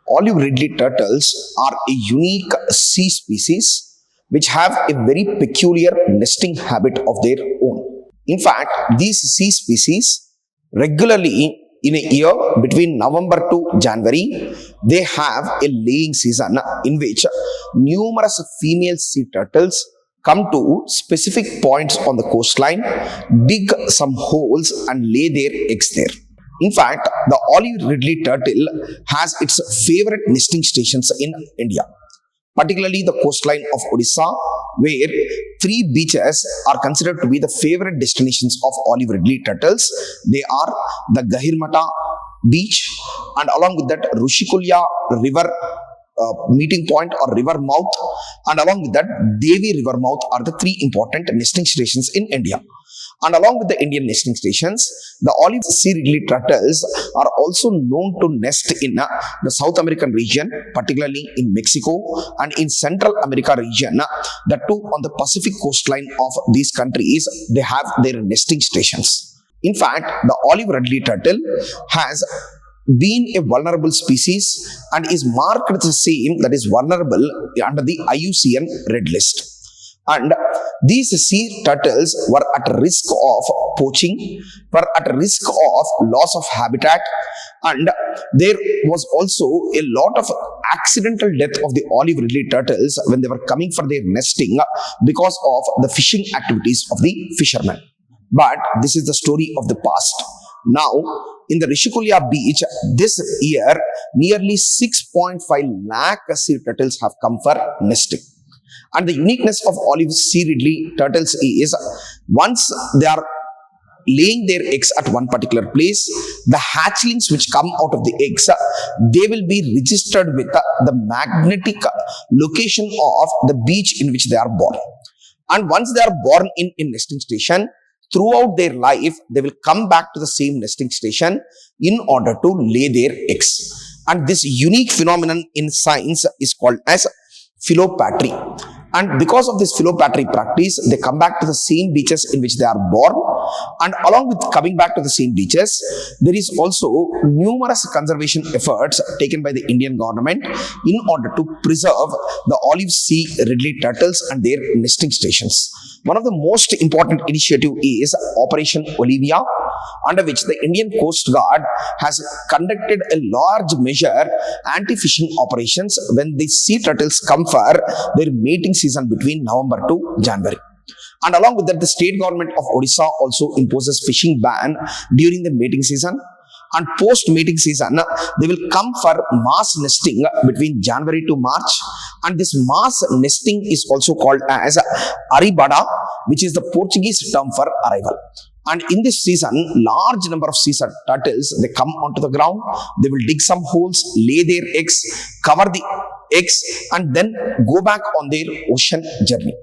Olive ridley turtles are a unique sea species which have a very peculiar nesting habit of their own. In fact, these sea species regularly in a year between November to January, they have a laying season in which numerous female sea turtles come to specific points on the coastline, dig some holes and lay their eggs there. In fact, the olive ridley turtle has its favorite nesting stations in India, particularly the coastline of Odisha, where three beaches are considered to be the favorite destinations of olive ridley turtles. They are the Gahirmata beach, and along with that Rushikulya river meeting point or river mouth, and along with that Devi river mouth are the three important nesting stations in India. And along with the Indian nesting stations, the olive sea ridley turtles are also known to nest in the South American region, particularly in Mexico, and in Central America region. The two on the Pacific coastline of these countries, they have their nesting stations. In fact, the olive ridley turtle has been a vulnerable species and is marked the same, that is vulnerable, under the IUCN Red List. And these sea turtles were at risk of poaching, were at risk of loss of habitat, and there was also a lot of accidental death of the olive ridley turtles when they were coming for their nesting because of the fishing activities of the fishermen. But this is the story of the past. Now, in the Rushikulya beach, this year, nearly 6.5 lakh sea turtles have come for nesting. And the uniqueness of olive sea ridley turtles is, once they are laying their eggs at one particular place, the hatchlings which come out of the eggs, they will be registered with the magnetic location of the beach in which they are born. And once they are born in a nesting station, throughout their life, they will come back to the same nesting station in order to lay their eggs. And this unique phenomenon in science is called as philopatry. And because of this philopatry practice, they come back to the same beaches in which they are born. And along with coming back to the same beaches, there is also numerous conservation efforts taken by the Indian government in order to preserve the olive sea ridley turtles and their nesting stations. One of the most important initiative is Operation Olivia, under which the Indian Coast Guard has conducted a large measure anti-fishing operations when the sea turtles come for their mating season between November to January. And along with that, the state government of Odisha also imposes fishing ban during the mating season. And post-mating season, they will come for mass nesting between January to March. And this mass nesting is also called as Aribada, which is the Portuguese term for arrival. And in this season, large number of sea turtles, they come onto the ground, they will dig some holes, lay their eggs, cover the eggs, and then go back on their ocean journey.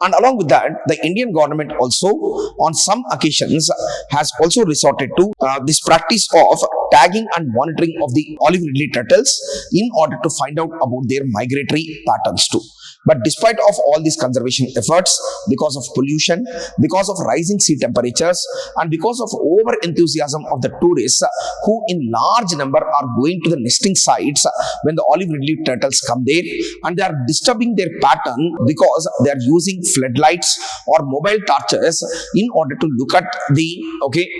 And along with that, the Indian government also, on some occasions, has also resorted to this practice of tagging and monitoring of the olive ridley turtles in order to find out about their migratory patterns too. But despite of all these conservation efforts, because of pollution, because of rising sea temperatures, and because of over-enthusiasm of the tourists who in large number are going to the nesting sites when the olive ridley turtles come there, and they are disturbing their pattern because they are using floodlights or mobile torches in order to look at the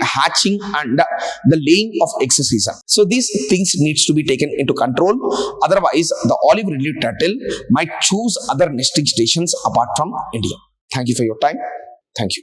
hatching and the laying of egg season. So these things needs to be taken into control. Otherwise, the olive ridley turtle might choose other nesting stations apart from India. Thank you for your time. Thank you.